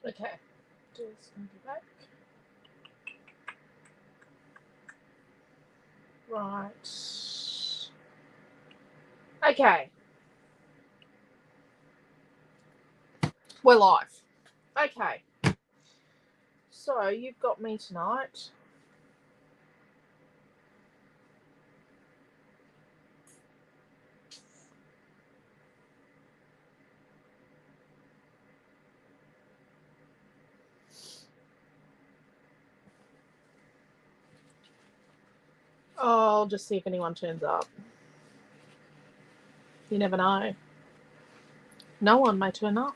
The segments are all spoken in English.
Okay, just go back. Right. Okay. We're live. Okay. So you've got me tonight. I'll just see if anyone turns up. You never know. No one may turn up.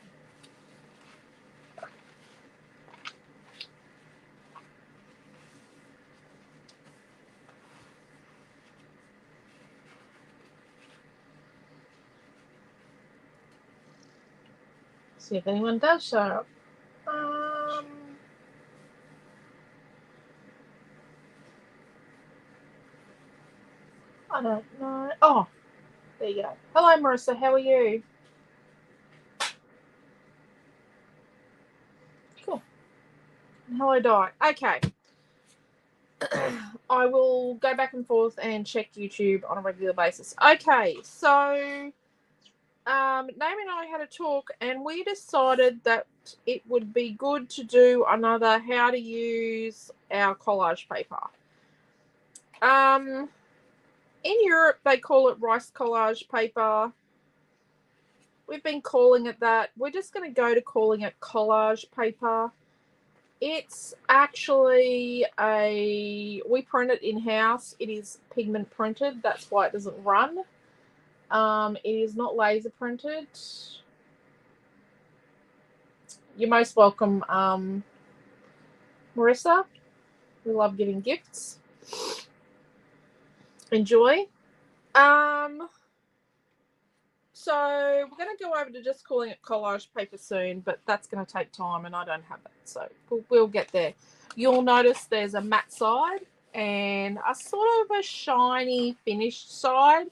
See if anyone does show up. I don't know. Oh, there you go. Hello, Marissa. How are you? Cool. Hello, Di. Okay. I will go back and forth and check YouTube on a regular basis. Okay, so Naomi and I had a talk, and we decided that it would be good to do another how to use our collage paper. In Europe, they call it rice collage paper. We've been calling it that. We're just going to go to calling it collage paper. It's actually we print it in-house. It is pigment printed. That's why it doesn't run. It is not laser printed. You're most welcome, Marissa. We love giving gifts. Enjoy. So we're going to go over to just calling it collage paper soon, but that's going to take time, and I don't have it, so we'll get there. You'll notice there's a matte side and a sort of a shiny finished side.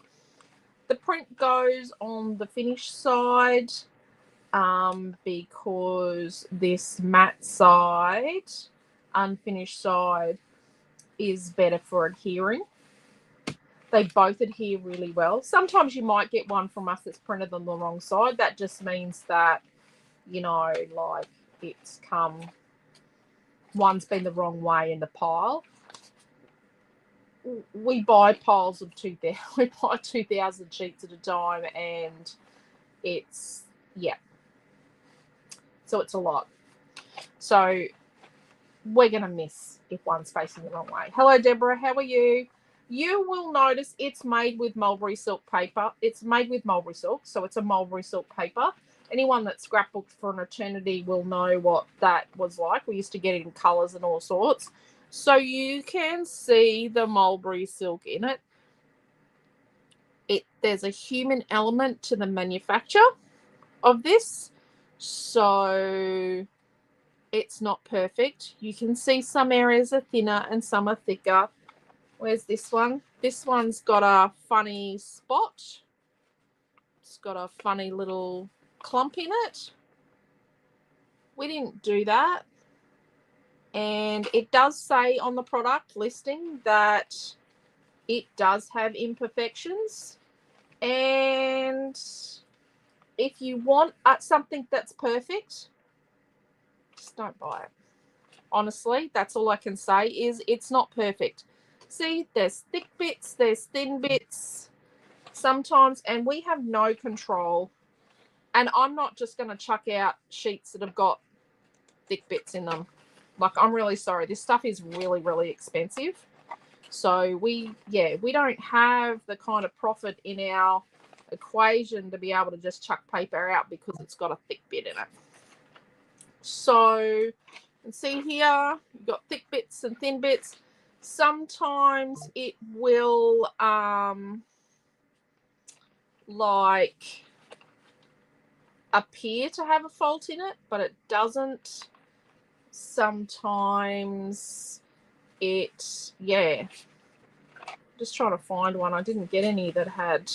The print goes on the finished side because this matte side, unfinished side, is better for adhering. They both adhere really well. Sometimes you might get one from us that's printed on the wrong side. That just means that, like it's one's been the wrong way in the pile. We buy piles of 2,000. We buy 2,000 sheets at a time, and it's, yeah. So it's a lot. So we're going to miss if one's facing the wrong way. Hello, Deborah. How are you? You will notice it's made with mulberry silk paper. It's made with mulberry silk, so it's a mulberry silk paper. Anyone that scrapbooked for an eternity will know what that was like. We used to get it in colours and all sorts. So you can see the mulberry silk in it. There's a human element to the manufacture of this, so it's not perfect. You can see some areas are thinner and some are thicker. Where's this one? This one's got a funny spot. It's got a funny little clump in it. We didn't do that. And it does say on the product listing that it does have imperfections. And if you want something that's perfect, just don't buy it. Honestly, that's all I can say is it's not perfect. See, there's thick bits, there's thin bits sometimes, and we have no control. And I'm not just going to chuck out sheets that have got thick bits in them. Like, I'm really sorry. This stuff is really, really expensive. So we don't have the kind of profit in our equation to be able to just chuck paper out because it's got a thick bit in it. So you can see here, you've got thick bits and thin bits. Sometimes it will like appear to have a fault in it, but it doesn't. Sometimes it, just trying to find one. I didn't get any that had,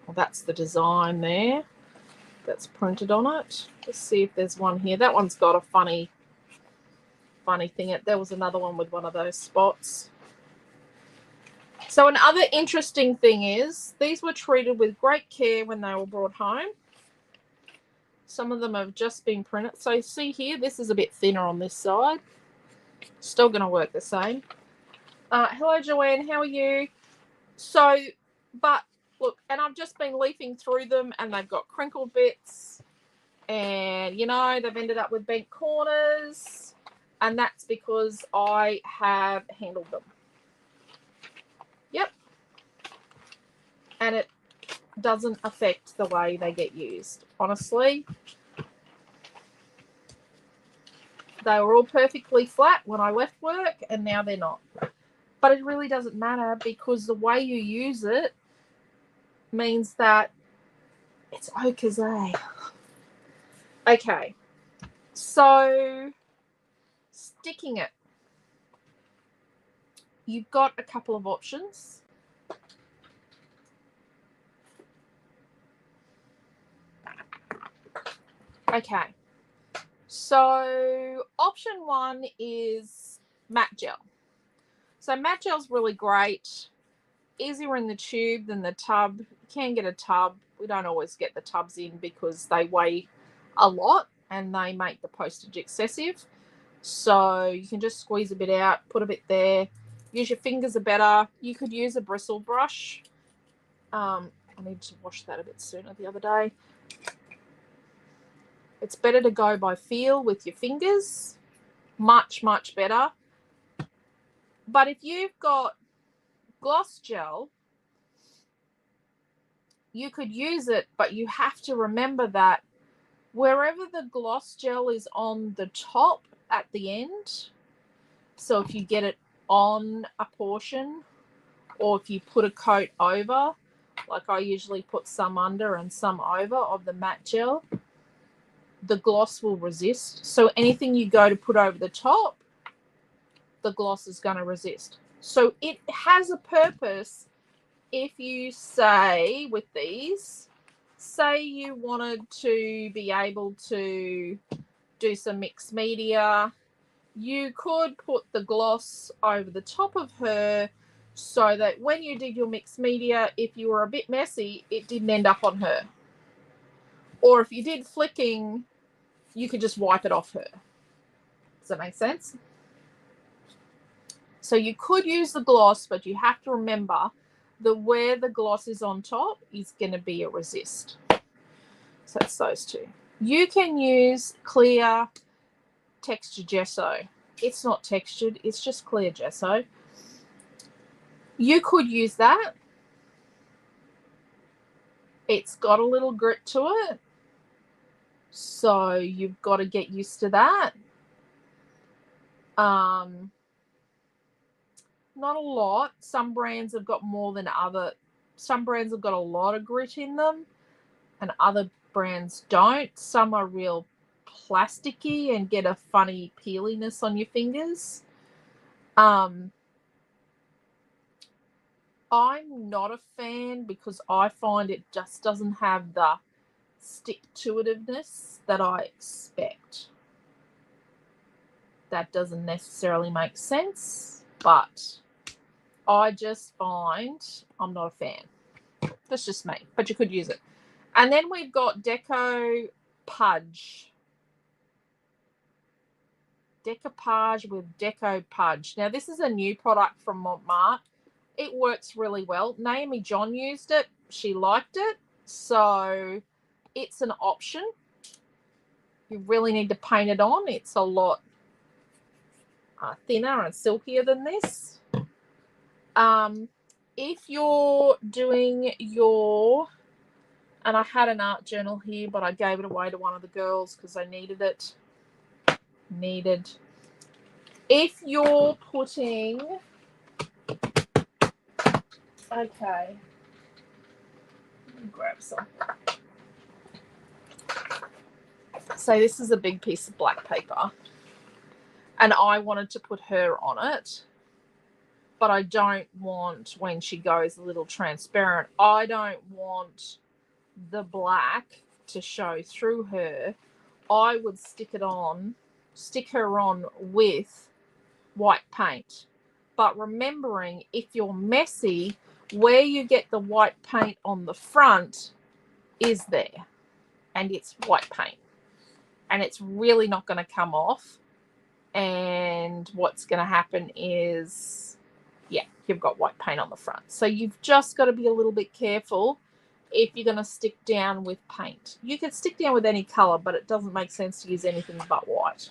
well, that's the design there. that's printed on it. Let's see if there's one here. That one's got a funny thing. There was another one with one of those spots. So another interesting thing is these were treated with great care when they were brought home. Some of them have just been printed. So see here, this is a bit thinner on this side. Still going to work the same. Hello, Joanne. How are you? So, but look, and I've just been leafing through them and they've got crinkled bits and, you know, they've ended up with bent corners, and that's because I have handled them. Yep. And it doesn't affect the way they get used. Honestly, they were all perfectly flat when I left work and now they're not. But it really doesn't matter because the way you use it means that it's okay. Okay, so sticking it. You've got a couple of options. Okay, so option one is matte gel. So matte gel's really great. Easier in the tube than the tub. You can get a tub. We don't always get the tubs in because they weigh a lot and they make the postage excessive. So you can just squeeze a bit out, put a bit there. Use your fingers are better. You could use a bristle brush. I need to wash that a bit sooner the other day. It's better to go by feel with your fingers. Much, much better. But if you've got gloss gel, you could use it, but you have to remember that wherever the gloss gel is on the top at the end, so if you get it on a portion or if you put a coat over, like I usually put some under and some over of the matte gel, the gloss will resist. So anything you go to put over the top, the gloss is going to resist. So it has a purpose. If you say with these, say you wanted to be able to do some mixed media, you could put the gloss over the top of her so that when you did your mixed media, if you were a bit messy, it didn't end up on her. Or if you did flicking, you could just wipe it off her. Does that make sense? So you could use the gloss, but you have to remember that where the gloss is on top is going to be a resist. So it's those two. You can use clear textured gesso. It's not textured, it's just clear gesso. You could use that. It's got a little grit to it, so you've got to get used to that. Not a lot. Some brands have got more than other. Some brands have got a lot of grit in them and other brands don't. Some are real plasticky and get a funny peeliness on your fingers. I'm not a fan because I find it just doesn't have the stick-to-itiveness that I expect. That doesn't necessarily make sense, but I just find I'm not a fan. That's just me, but you could use it. And then we've got Deco Pudge. Decoupage with Deco Pudge. Now, this is a new product from Montmartre. It works really well. Naomi John used it. She liked it. So it's an option. You really need to paint it on. It's a lot thinner and silkier than this. If you're doing your, and I had an art journal here, but I gave it away to one of the girls because I needed it. If you're putting, okay, let me grab some. So this is a big piece of black paper, and I wanted to put her on it, but I don't want, when she goes a little transparent, I don't want the black to show through her, I would stick her on with white paint. But remembering, if you're messy, where you get the white paint on the front is there, and it's white paint, and it's really not going to come off. And what's going to happen is, yeah, you've got white paint on the front. So you've just got to be a little bit careful if you're going to stick down with paint. You can stick down with any color, but it doesn't make sense to use anything but white.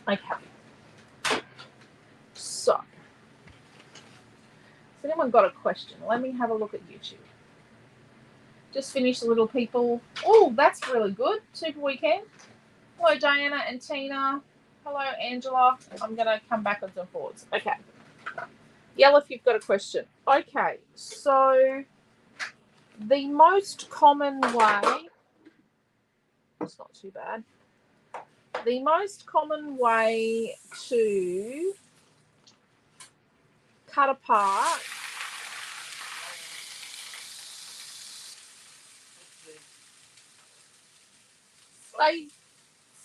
Okay. So, has anyone got a question? Let me have a look at YouTube. Just finished the Little People. Oh, that's really good. Super Weekend. Hello, Diana and Tina. Hello, Angela. I'm going to come backwards and forwards. Okay. Yell if you've got a question. Okay, so the most common way, it's not too bad, the most common way to cut apart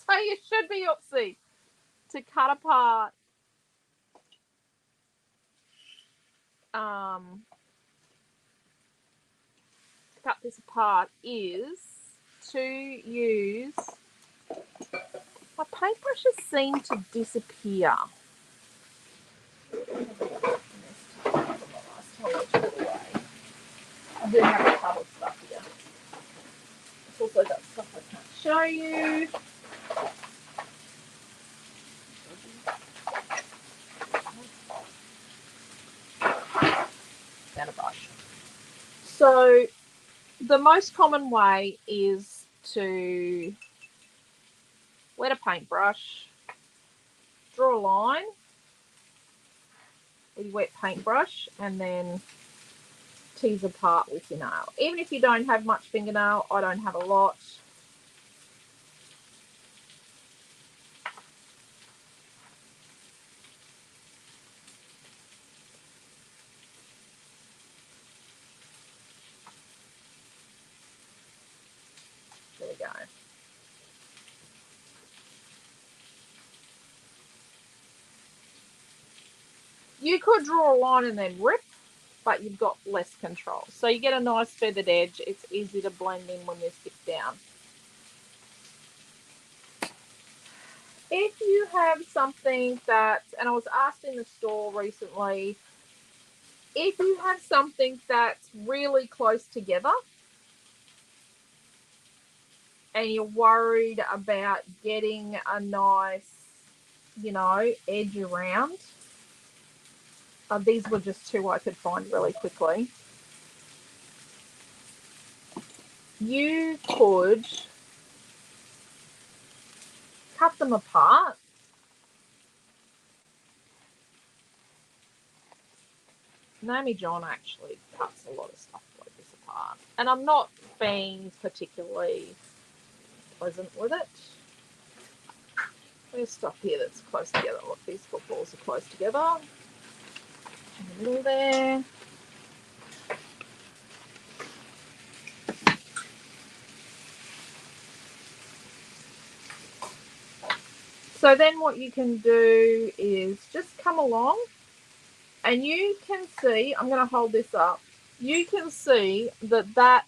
say it should be Oopsie, to cut apart cut this apart is to use, my paintbrushes seem to disappear. I do have a couple of stuff here. It's also got stuff I can't show you. And a brush. So the most common way is to wet a paintbrush, draw a line with your wet paintbrush, and then tease apart with your nail. Even if you don't have much fingernail, I don't have a lot. There we go. You could draw a line and then rip, but you've got less control. So you get a nice feathered edge. It's easy to blend in when you stick down. If you have something that, and I was asked in the store recently, if you have something that's really close together and you're worried about getting a nice, edge around, these were just two I could find really quickly. You could cut them apart. Naomi John actually cuts a lot of stuff like this apart. And I'm not being particularly pleasant with it. There's stuff here that's close together. Look, these footballs are close together. In the middle there. So then what you can do is just come along and you can see, I'm going to hold this up, you can see that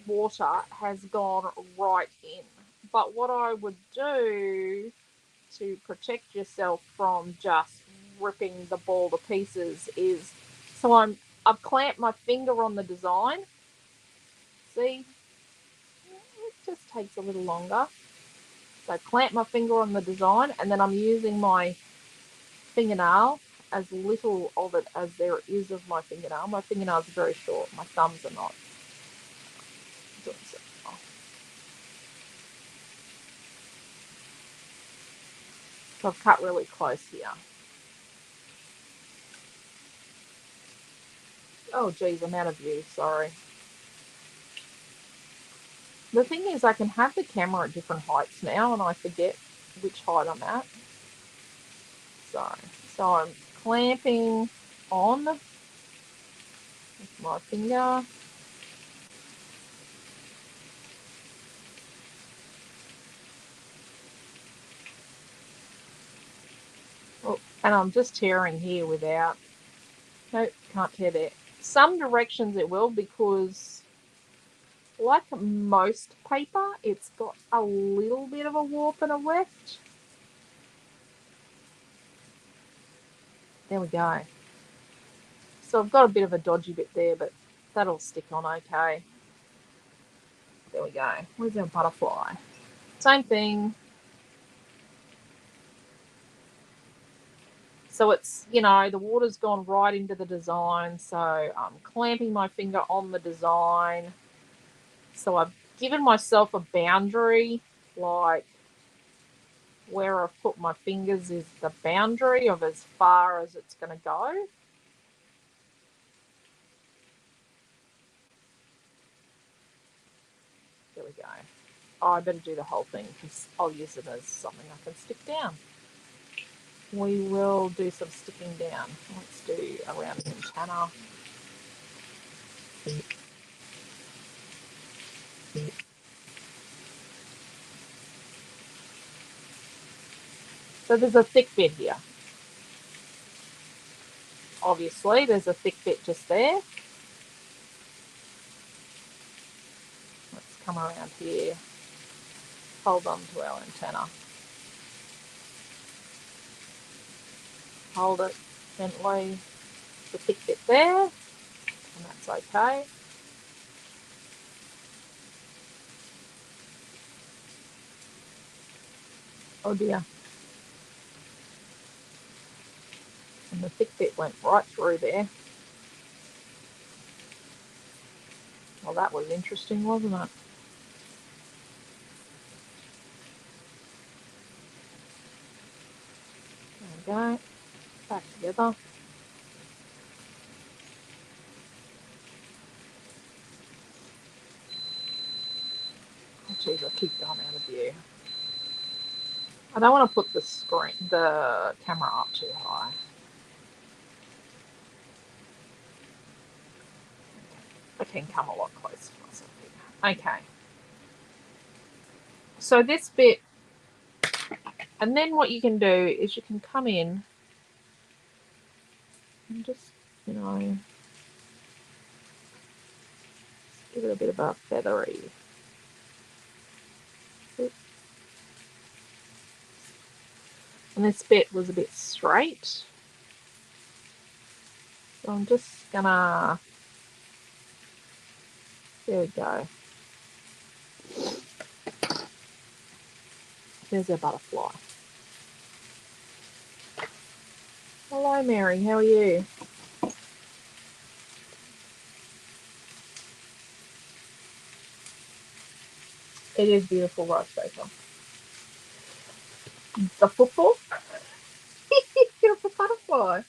water has gone right in. But what I would do to protect yourself from just ripping the ball to pieces is, so I've clamped my finger on the design. See, it just takes a little longer. So clamp my finger on the design, and then I'm using my fingernail, as little of it as there is of my fingernail. My fingernails are very short. My thumbs are not. So I've cut really close here. Oh, geez, I'm out of view. Sorry. The thing is, I can have the camera at different heights now, and I forget which height I'm at. So I'm clamping on with my finger. And I'm just tearing here without, nope, can't tear there. Some directions it will, because like most paper, it's got a little bit of a warp and a weft. There we go. So I've got a bit of a dodgy bit there, but that'll stick on okay. There we go. Where's our butterfly? Same thing. So it's, you know, the water's gone right into the design. So I'm clamping my finger on the design. So I've given myself a boundary, like where I've put my fingers is the boundary of as far as it's going to go. There we go. Oh, I better do the whole thing because I'll use it as something I can stick down. We will do some sticking down. Let's do around the antenna. So there's a thick bit here. Obviously, there's a thick bit just there. Let's come around here. Hold on to our antenna. Hold it gently. The thick bit there, and that's okay. Oh dear. And the thick bit went right through there. Well, that was interesting, wasn't it? There we go. Back together. Oh, geez, I keep going out of view. I don't want to put the camera up too high. I can come a lot closer to myself here. Okay. So this bit, and then what you can do is you can come in and just, you know, give it a bit of a feathery. And this bit was a bit straight. So I'm just gonna, there we go. There's our butterfly. Hello, Mary. How are you? It is beautiful rice paper. The football. Beautiful butterfly.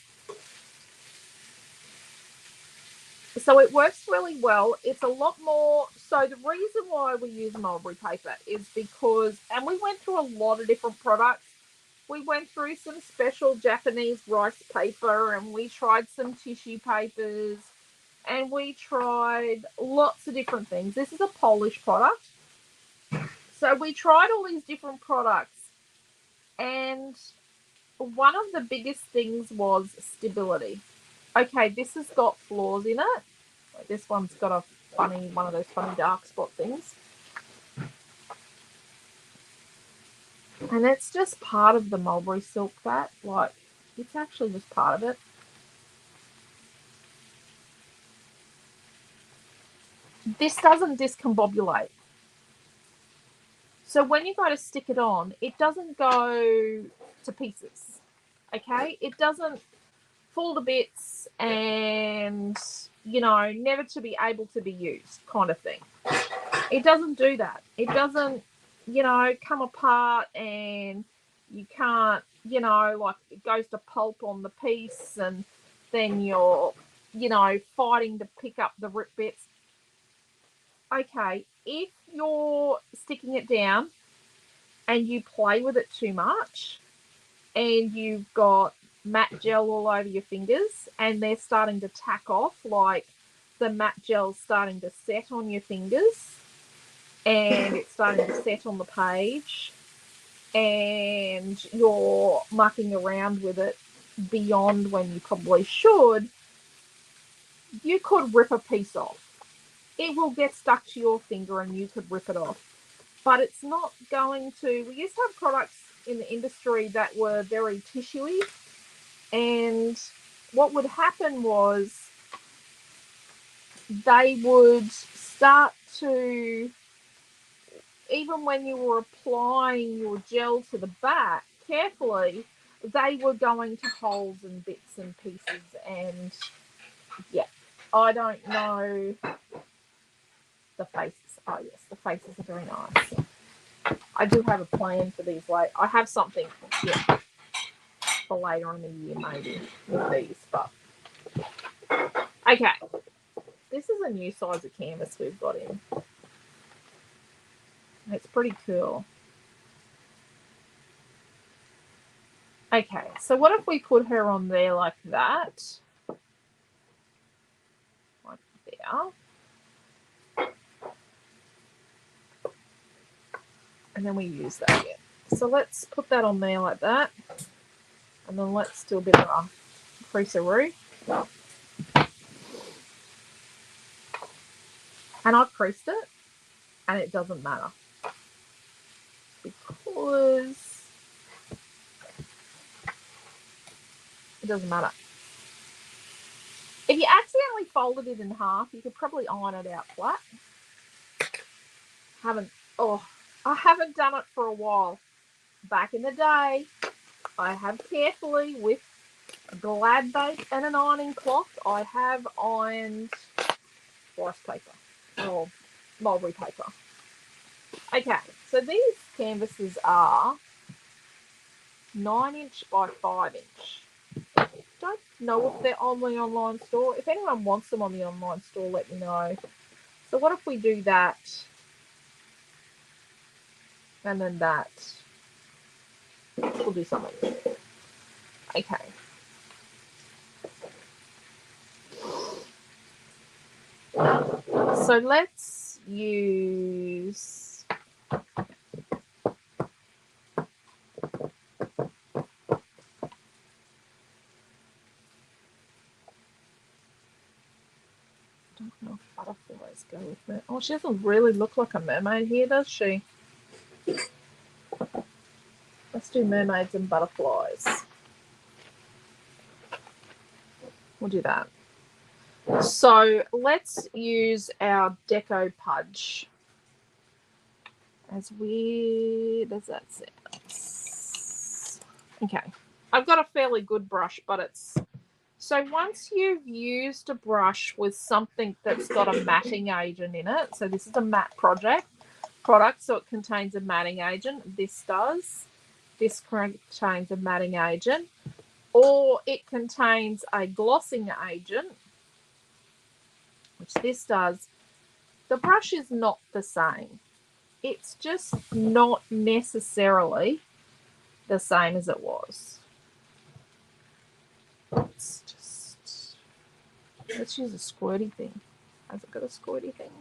So it works really well. It's a lot more. So the reason why we use mulberry paper is because, and we went through a lot of different products. We went through some special Japanese rice paper, and we tried some tissue papers, and we tried lots of different things. This is a Polish product. So we tried all these different products, and one of the biggest things was stability. Okay, this has got flaws in it. Like this one's got a funny, one of those funny dark spot things. And it's just part of the mulberry silk that, like, it's actually just part of it. This doesn't discombobulate. So when you go to stick it on, it doesn't go to pieces. Okay? It doesn't fall to bits and, you know, never to be able to be used kind of thing. It doesn't do that. It doesn't, you know, come apart and you can't, you know, like it goes to pulp on the piece and then you're, you know, fighting to pick up the rip bits. Okay, if you're sticking it down and you play with it too much and you've got matte gel all over your fingers and they're starting to tack off, like the matte gel's starting to set on your fingers and it's starting to set on the page and you're mucking around with it, beyond when you probably should, you could rip a piece off. It will get stuck to your finger and you could rip it off. But it's not going to... We used to have products in the industry that were very tissuey, and what would happen was they would start to, even when you were applying your gel to the back carefully, they were going to holes and bits and pieces. And yeah, I don't know. The faces. Oh yes, the faces are very nice. I do have a plan for these later. I have something, yeah, for later in the year maybe with these, but okay. This is a new size of canvas we've got in. It's pretty cool. Okay, so what if we put her on there like that? Like there. And then we use that again. So let's put that on there like that. And then let's do a bit of a creaseroo. And I've creased it, and it doesn't matter. Because it doesn't matter. If you accidentally folded it in half, you could probably iron it out flat. I haven't done it for a while. Back in the day, I have carefully, with Glad Bake and an ironing cloth, I have ironed rice paper or mulberry paper. Okay, so these canvases are 9" by 5". Don't know if they're on the online store. If anyone wants them on the online store, let me know. So what if we do that and then that? We'll do something. Okay. So let's use I don't know if butterflies go with it. Oh, she doesn't really look like a mermaid here, does she? Let's do mermaids and butterflies. We'll do that. So let's use our Deco Pudge. As weird as that sounds. Okay. I've got a fairly good brush, but it's... So once you've used a brush with something that's got a matting agent in it, so this is a matte product, so it contains a matting agent. This does. This contains a matting agent. Or it contains a glossing agent, which this does. The brush is not the same. It's just not necessarily the same as it was. Let's use a squirty thing. Has it got a squirty thing?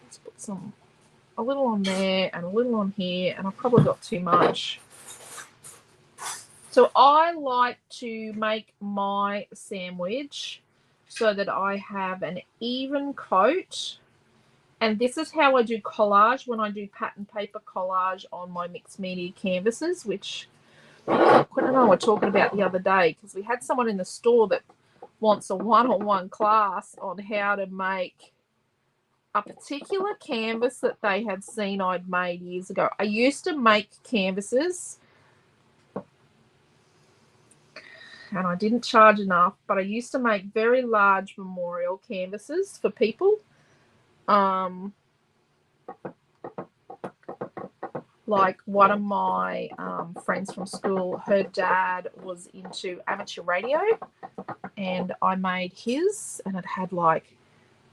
Let's put a little on there and a little on here, and I've probably got too much. So I like to make my sandwich so that I have an even coat. And this is how I do collage when I do pattern paper collage on my mixed media canvases, which I don't know, we were talking about the other day, because we had someone in the store that wants a one-on-one class on how to make a particular canvas that they had seen I'd made years ago. I used to make canvases, and I didn't charge enough, but I used to make very large memorial canvases for people. Like one of my friends from school, her dad was into amateur radio, and I made his, and it had like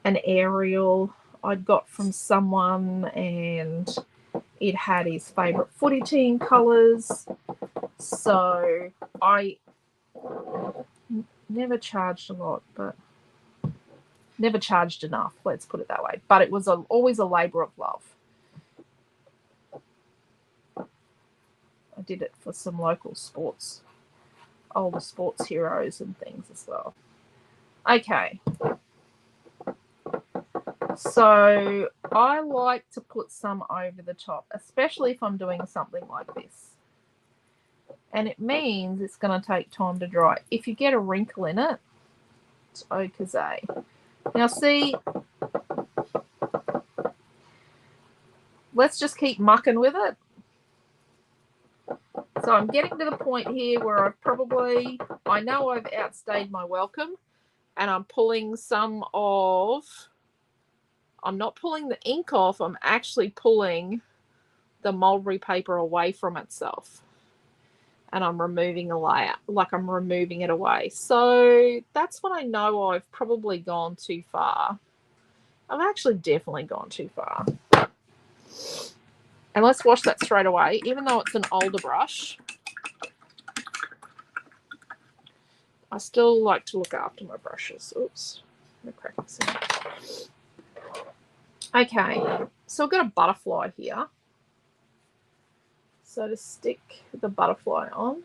an aerial I'd got from someone, and it had his favourite footy team colours. So I never charged a lot, but never charged enough, let's put it that way. But it was always a labour of love. I did it for some local sports older sports heroes and things as well. Okay. So I like to put some over the top, especially if I'm doing something like this. And it means it's going to take time to dry. If you get a wrinkle in it, it's okaze. Now see, let's just keep mucking with it. So I'm getting to the point here where I know I've outstayed my welcome, and I'm pulling I'm not pulling the ink off, I'm actually pulling the mulberry paper away from itself. And I'm removing a layer, like I'm removing it away. So that's when I know I've probably gone too far. I've actually definitely gone too far. And let's wash that straight away, even though it's an older brush. I still like to look after my brushes. Oops, I'm gonna crack this in. Okay, so I've got a butterfly here. So to stick the butterfly on,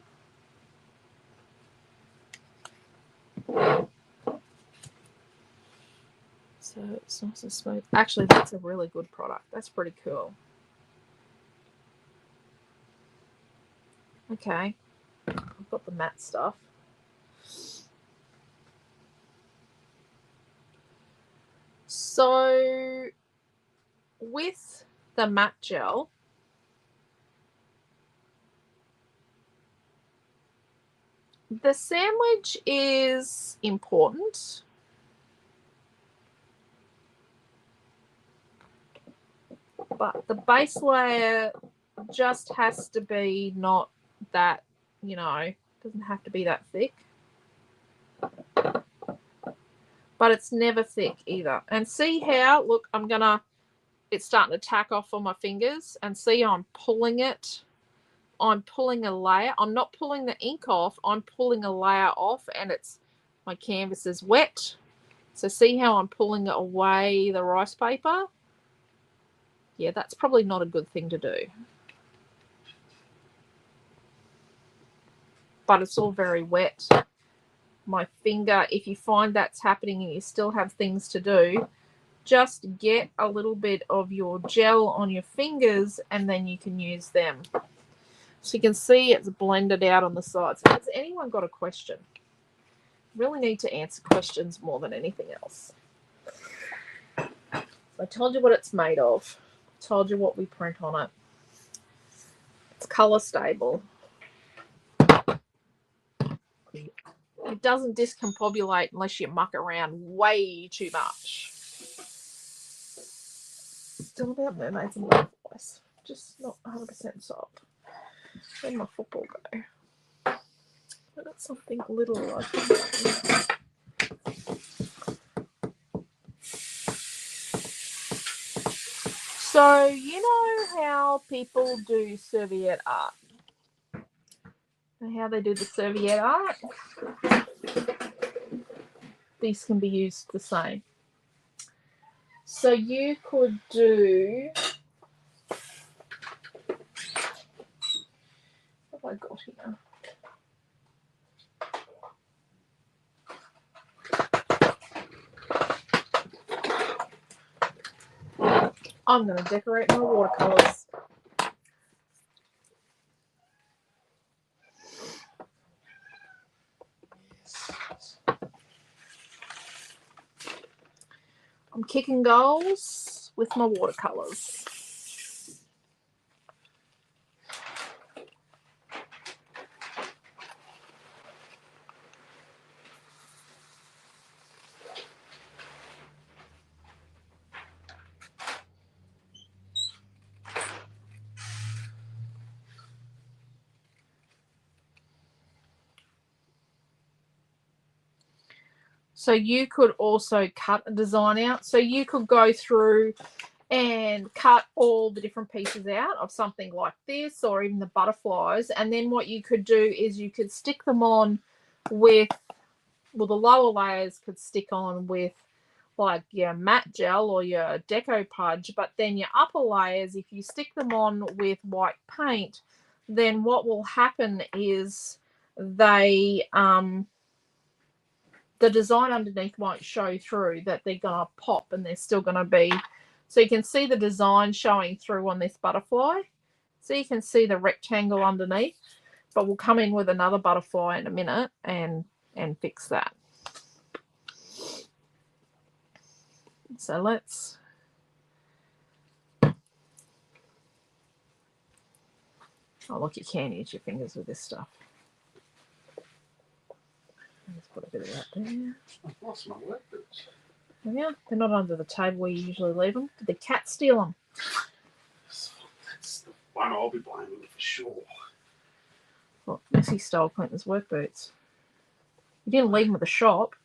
so it's nice and smooth. Actually, that's a really good product. That's pretty cool. Okay, I've got the matte stuff. So with the matte gel, the sandwich is important. But the base layer just has to be not that, doesn't have to be that thick. But it's never thick either. And see how, look, it's starting to tack off on my fingers. And see how I'm pulling it. I'm pulling a layer. I'm not pulling the ink off. I'm pulling a layer off, and my canvas is wet. So see how I'm pulling away the rice paper? Yeah, that's probably not a good thing to do. But it's all very wet. My finger, if you find that's happening and you still have things to do, just get a little bit of your gel on your fingers and then you can use them. So you can see it's blended out on the sides. Has anyone got a question? Really need to answer questions more than anything else. I told you what it's made of. I told you what we print on it. It's color stable. It doesn't discombobulate unless you muck around way too much. Still about mermaids and butterflies. Just not 100% sold. Where'd my football go? I got something little like that. So you know how people do serviette art? And how they do the serviette art? These can be used the same. So you could do, what have I got here? I'm going to decorate my watercolors. I'm kicking goals with my watercolors. So you could also cut a design out. So you could go through and cut all the different pieces out of something like this, or even the butterflies. And then what you could do is you could stick them on with, well, the lower layers could stick on with like your matte gel or your deco pudge, but then your upper layers, if you stick them on with white paint, then what will happen is they the design underneath won't show through, that they're going to pop and they're still going to be. So you can see the design showing through on this butterfly. So you can see the rectangle underneath, but we'll come in with another butterfly in a minute and fix that. So let's look, you can use your fingers with this stuff. Let's put a bit of that there. I've lost my work boots. Yeah, they're not under the table where you usually leave them. Did the cat steal them? That's the one I'll be blaming for sure. Well, Missy stole Clinton's work boots. You didn't leave them at the shop.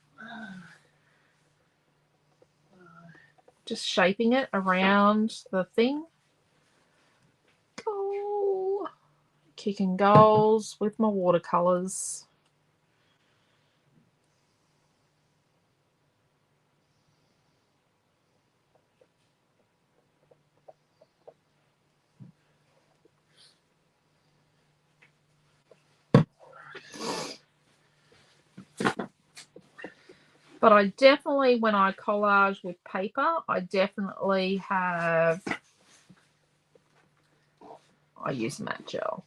Just shaping it around the thing. Oh, kicking goals with my watercolours. But I definitely, when I collage with paper, I definitely have, I use matte gel.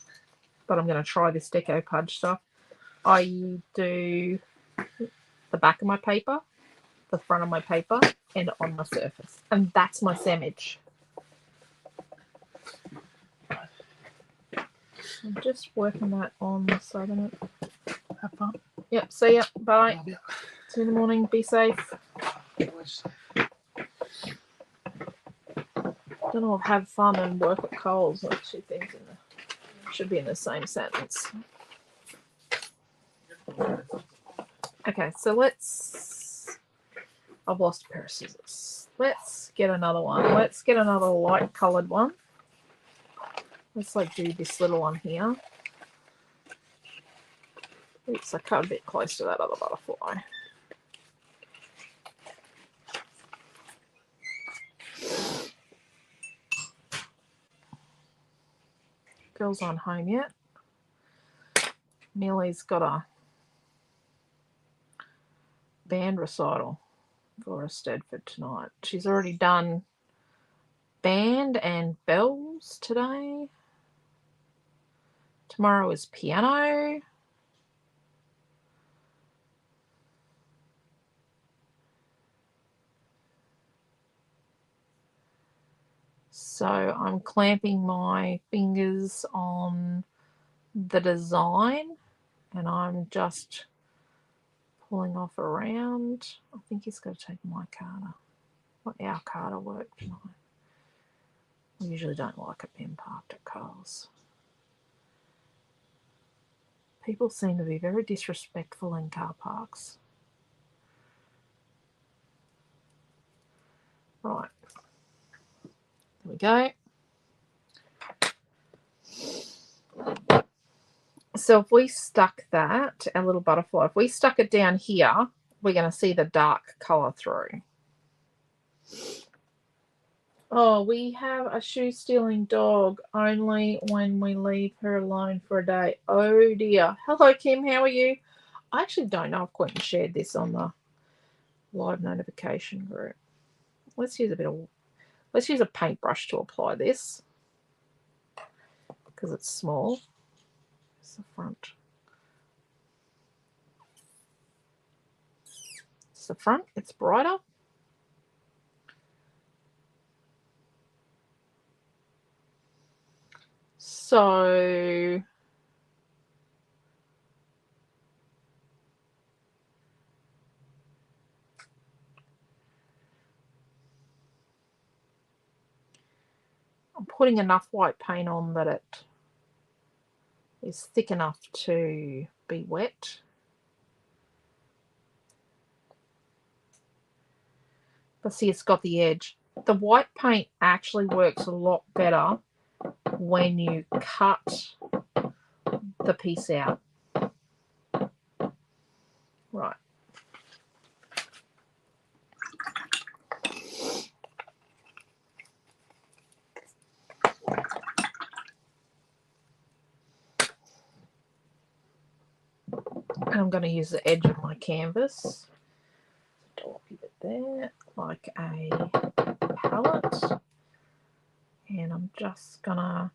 But I'm going to try this decoupage stuff. I do the back of my paper, the front of my paper, and on my surface. And that's my sandwich. I'm just working that on so I don't have fun. Yep, see ya. Bye. See you in the morning. Be safe. Don't know if have fun and work at Coles. Like two things should be in the same sentence. Okay, so let's. I've lost a pair of scissors. Let's get another one. Let's get another light coloured one. Let's like do this little one here. Oops, I cut a bit close to that other butterfly. Girls aren't home yet. Millie's got a band recital for a Stedford tonight. She's already done band and bells today. Tomorrow is piano. So I'm clamping my fingers on the design and I'm just pulling off around. I think he's got to take my card. Well, our card will work tonight. I usually don't like it being parked at Coles. People seem to be very disrespectful in car parks. Right. There we go. So if we stuck that, our little butterfly, if we stuck it down here, we're going to see the dark colour through. Oh, we have a shoe-stealing dog only when we leave her alone for a day. Oh, dear. Hello, Kim. How are you? I actually don't know if Quentin shared this on the live notification group. Let's use a paintbrush to apply this because it's small. It's the front. It's the front. It's brighter. So I'm putting enough white paint on that it is thick enough to be wet. But see, it's got the edge. The white paint actually works a lot better when you cut the piece out. Right. And I'm going to use the edge of my canvas. Dollopy bit there, like a palette. And I'm just going to,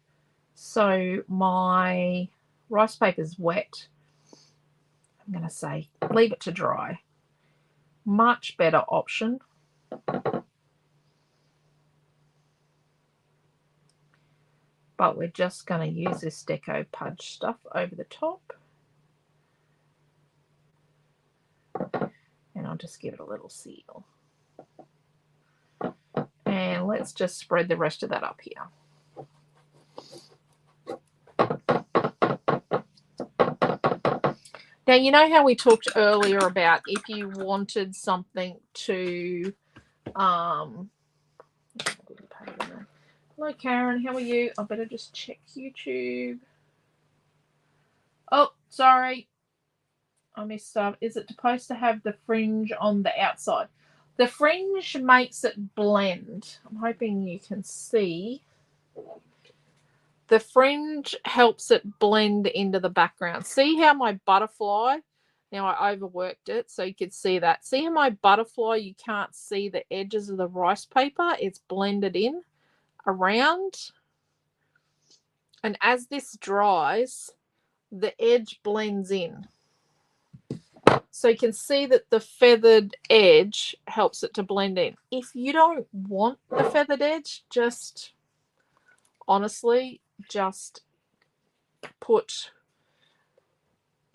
so my rice paper is wet. I'm going to say leave it to dry. Much better option. But we're just going to use this Deco Pudge stuff over the top. And I'll just give it a little seal. And let's just spread the rest of that up here. Now, you know how we talked earlier about if you wanted something to, hello Karen, how are you? I better just check YouTube. Oh, sorry. I missed stuff. Is it supposed to have the fringe on the outside? The fringe makes it blend. I'm hoping you can see. The fringe helps it blend into the background. See how my butterfly, now I overworked it so you could see that. See how my butterfly, you can't see the edges of the rice paper. It's blended in around. And as this dries, the edge blends in. So you can see that the feathered edge helps it to blend in. If you don't want the feathered edge, just honestly, just put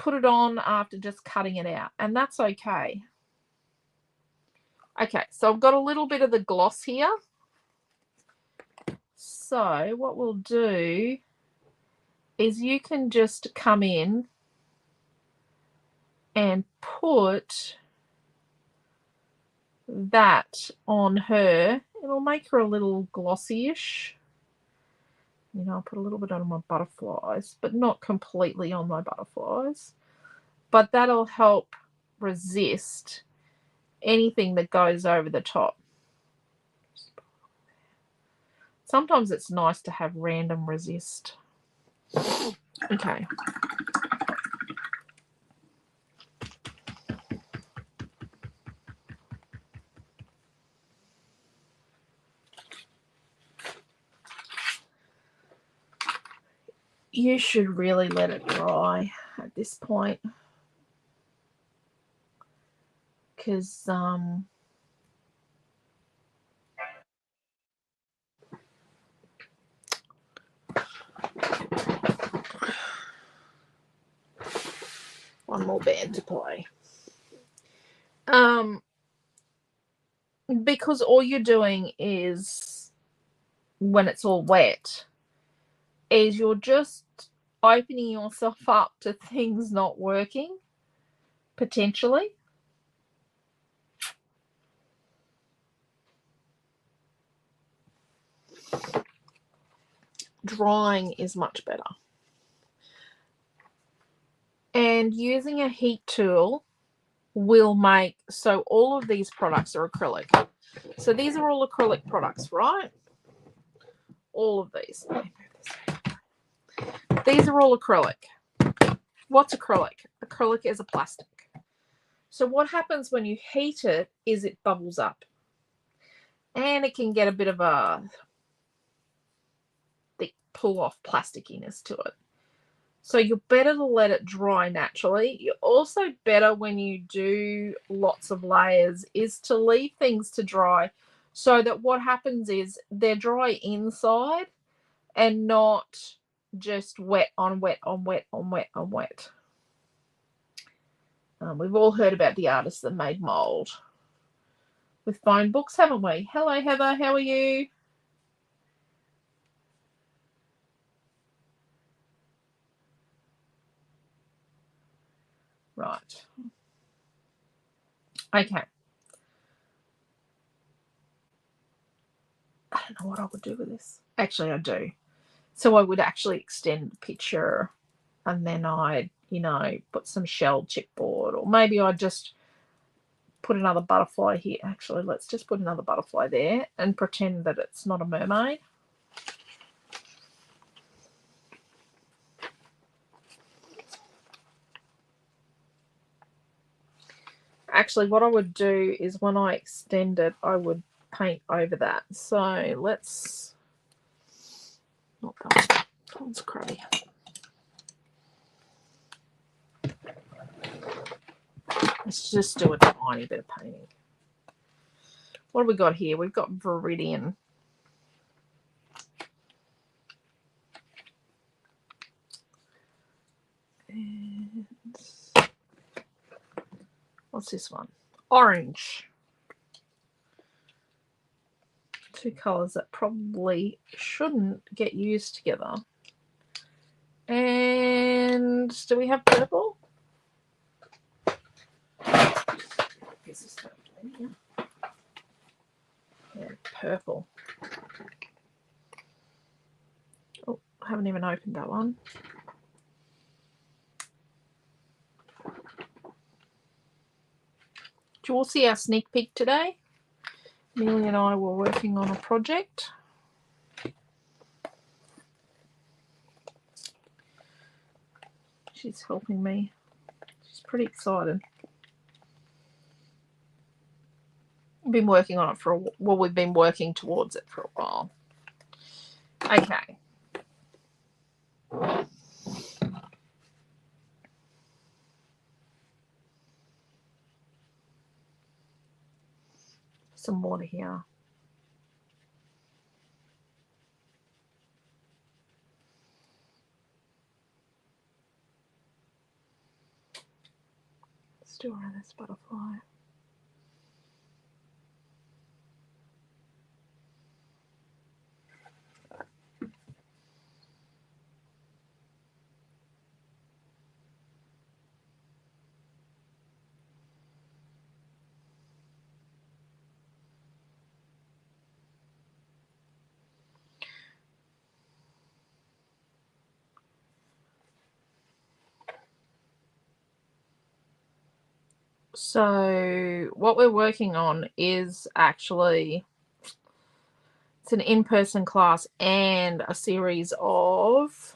it on after just cutting it out, and that's okay. Okay, so I've got a little bit of the gloss here. So what we'll do is you can just come in and put that on her. It'll make her a little glossy-ish. You know, I'll put a little bit on my butterflies, but not completely on my butterflies. But that'll help resist anything that goes over the top. Sometimes it's nice to have random resist. Okay. You should really let it dry at this point, because one more band to play. Because all you're doing is, when it's all wet, is you're just opening yourself up to things not working, potentially. Drying is much better. And using a heat tool will make, so all of these products are acrylic. So these are all acrylic products, right? All of these. These are all acrylic. What's acrylic? Acrylic is a plastic. So what happens when you heat it is it bubbles up. And it can get a bit of a thick pull-off plasticiness to it. So you're better to let it dry naturally. You're also better when you do lots of layers is to leave things to dry, so that what happens is they're dry inside and not just wet on wet on wet on wet on wet. We've all heard about the artist that made mold with phone books, haven't we? Hello, Heather. How are you? Right. Okay. I don't know what I would do with this. Actually, I do. So I would actually extend the picture, and then I'd, you know, put some shelled chipboard, or maybe I'd just put another butterfly here. Actually, let's just put another butterfly there and pretend that it's not a mermaid. Actually, what I would do is when I extend it, I would paint over that. So let's, not that one, that's cruddy. Let's just do a tiny bit of painting. What have we got here? We've got Viridian. And what's this one? Orange. Two colours that probably shouldn't get used together. And do we have purple? Is this purple? Yeah, purple. Oh, I haven't even opened that one. Did you all see our sneak peek today? Amelia and I were working on a project. She's helping me. She's pretty excited. We've been working on it for we've been working towards it for a while. Okay. Some water here. Still around this butterfly. So what we're working on is actually, it's an in-person class and a series of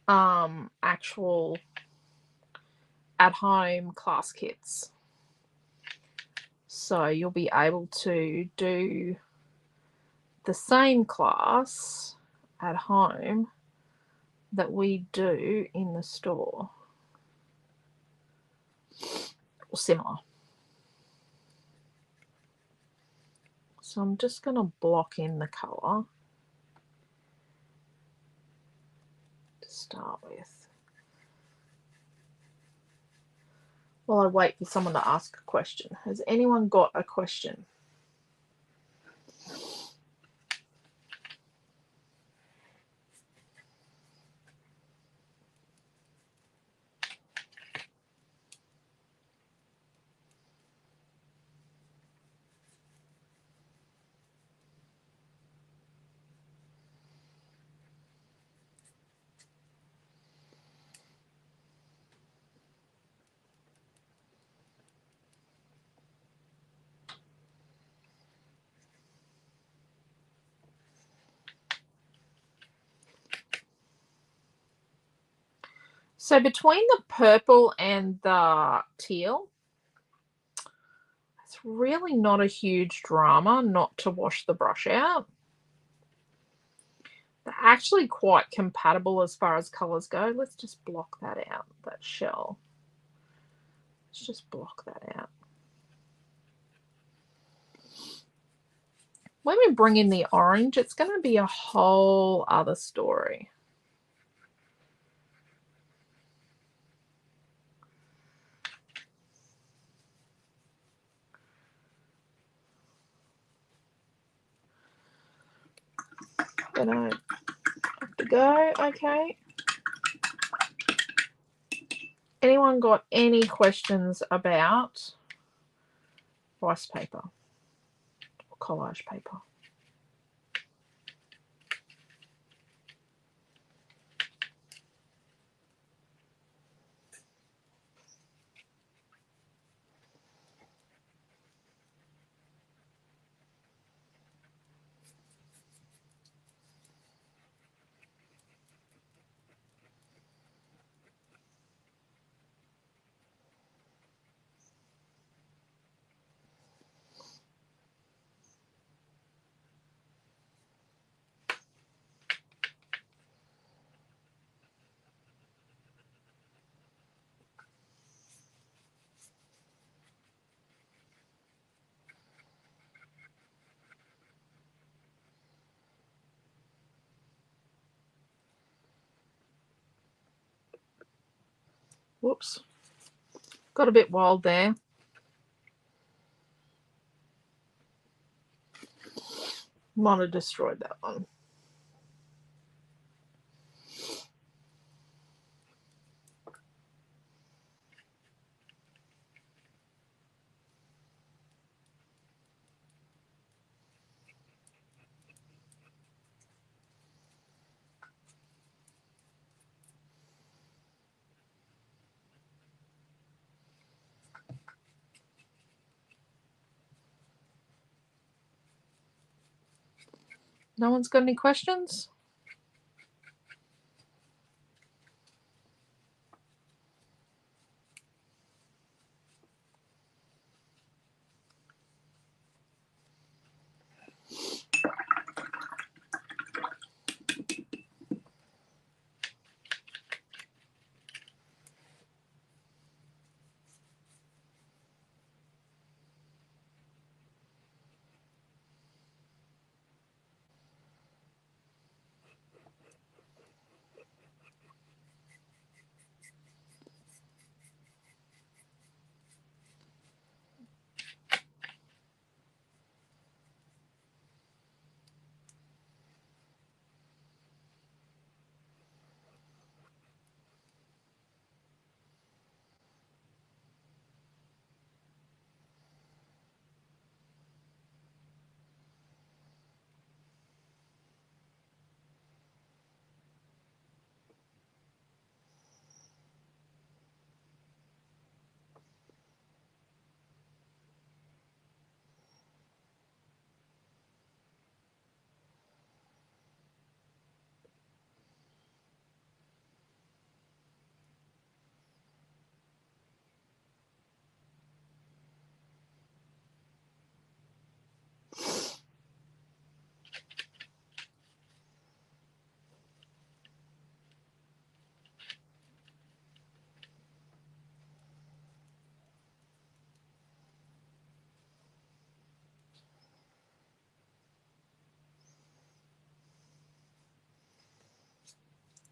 actual at-home class kits. So you'll be able to do the same class at home that we do in the store, or similar. So I'm just going to block in the colour to start with, while I wait for someone to ask a question. Has anyone got a question? So between the purple and the teal, it's really not a huge drama not to wash the brush out. They're actually quite compatible as far as colours go. Let's just block that out, that shell. Let's just block that out. When we bring in the orange, it's going to be a whole other story. But I have to go. Okay. Anyone got any questions about rice paper or collage paper? Whoops. Got a bit wild there. Might have destroyed that one. No one's got any questions?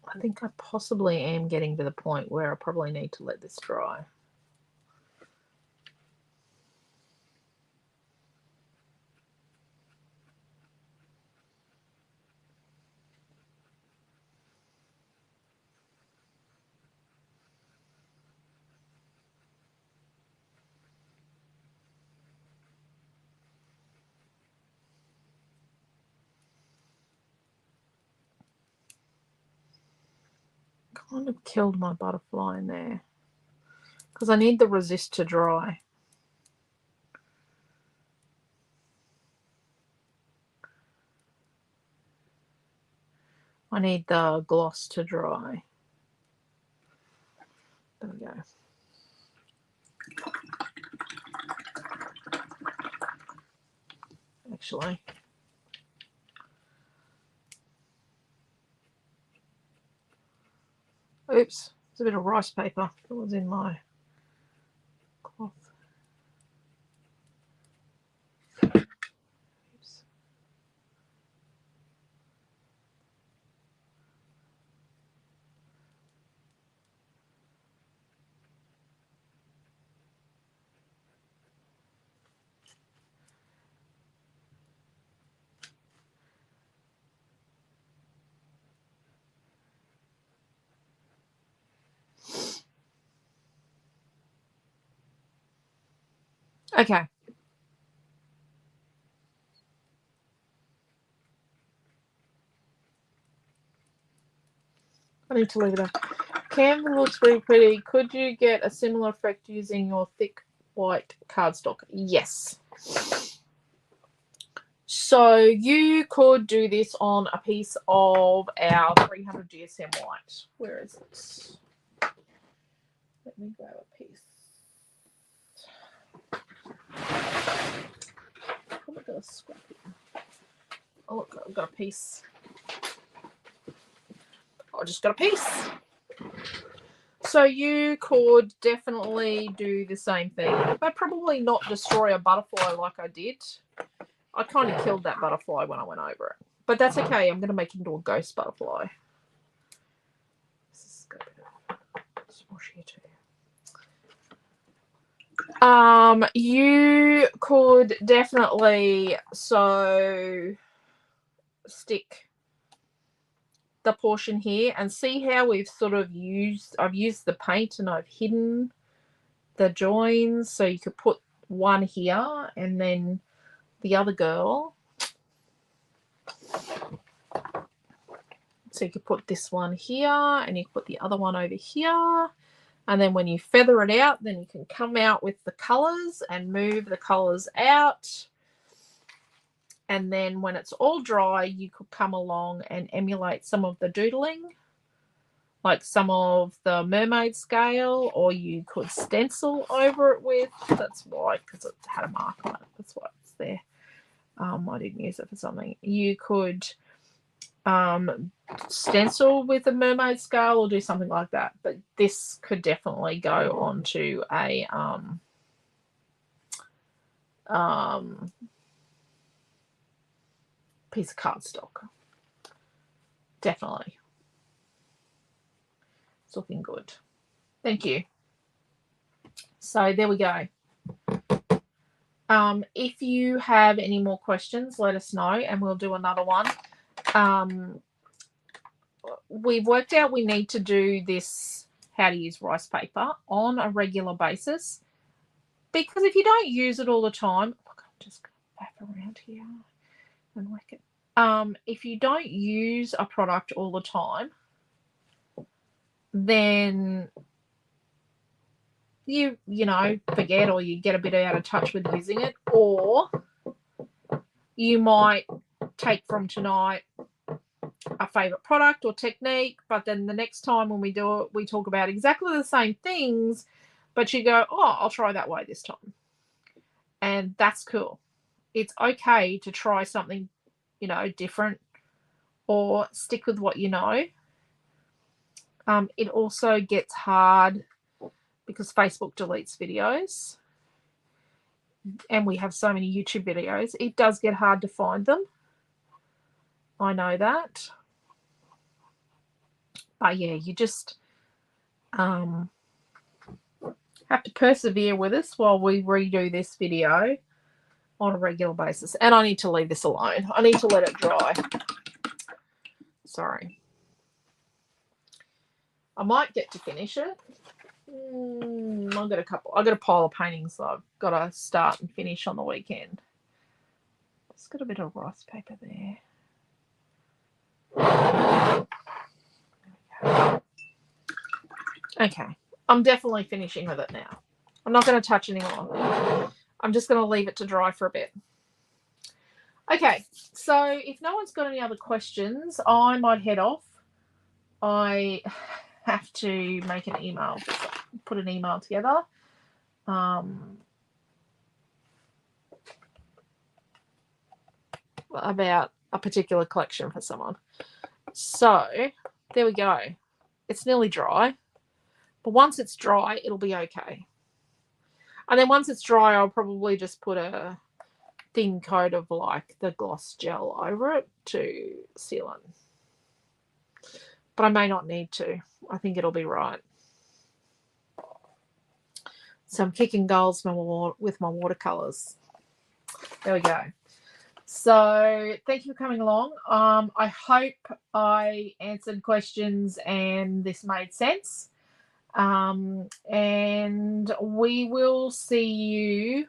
I think I possibly am getting to the point where I probably need to let this dry. Kind of killed my butterfly in there because I need the resist to dry. I need the gloss to dry. There we go. Actually, oops, there's a bit of rice paper that was in my cloth. Oops. Okay. I need to leave it up. Canva looks really pretty. Could you get a similar effect using your thick white cardstock? Yes. So you could do this on a piece of our 300 GSM white. Where is it? Let me grab a piece. Oh, look at a scrap here. Oh, look, I've got a piece. I just got a piece. So you could definitely do the same thing, but probably not destroy a butterfly like I did. I kind of killed that butterfly when I went over it. But that's okay. I'm going to make it into a ghost butterfly. This is going to be smush here too. You could definitely stick the portion here and see how we've sort of I've used the paint and I've hidden the joins, so you could put one here and then the other girl. So you could put this one here and you could put the other one over here. And then when you feather it out, then you can come out with the colours and move the colours out. And then when it's all dry, you could come along and emulate some of the doodling, like some of the mermaid scale, or you could stencil over it with. That's why, because it had a mark on it. That's why it's there. I didn't use it for something. You could stencil with a mermaid scale or do something like that, but this could definitely go onto a piece of cardstock. Definitely. It's looking good. Thank you. So there we go. If you have any more questions, let us know and we'll do another one. We've worked out we need to do this, how to use rice paper, on a regular basis, because if you don't use it all the time, look, I'm just going to wrap around here and whack it. If you don't use a product all the time, then you know, forget, or you get a bit out of touch with using it, or you might take from tonight a favorite product or technique, but then the next time when we do it, we talk about exactly the same things, but you go, oh, I'll try that way this time. And that's cool. It's okay to try something, you know, different, or stick with what you know. It also gets hard because Facebook deletes videos and we have so many YouTube videos. It does get hard to find them. I know that. But yeah, you just have to persevere with us while we redo this video on a regular basis. And I need to leave this alone. I need to let it dry. Sorry. I might get to finish it. I've got a pile of paintings that I've got to start and finish on the weekend. Just got a bit of rice paper there. Okay, I'm definitely finishing with it now. I'm not going to touch anymore. I'm just going to leave it to dry for a bit. Okay, so if no one's got any other questions, I might head off. I have to make an email, put an email together. About a particular collection for someone. So there we go. It's nearly dry, but once it's dry, it'll be okay. And then once it's dry, I'll probably just put a thin coat of like the gloss gel over it to seal it. But I may not need to. I think it'll be right. So I'm kicking goals with my watercolors. There we go. So thank you for coming along. I hope I answered questions and this made sense. And we will see you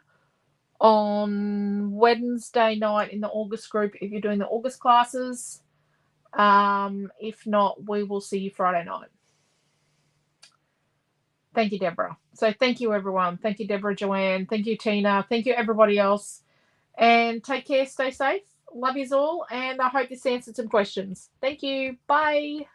on Wednesday night in the August group if you're doing the August classes. If not, we will see you Friday night. Thank you, Deborah. So thank you, everyone. Thank you, Deborah, Joanne. Thank you, Tina. Thank you, everybody else. And take care. Stay safe. Love yous all. And I hope this answered some questions. Thank you. Bye.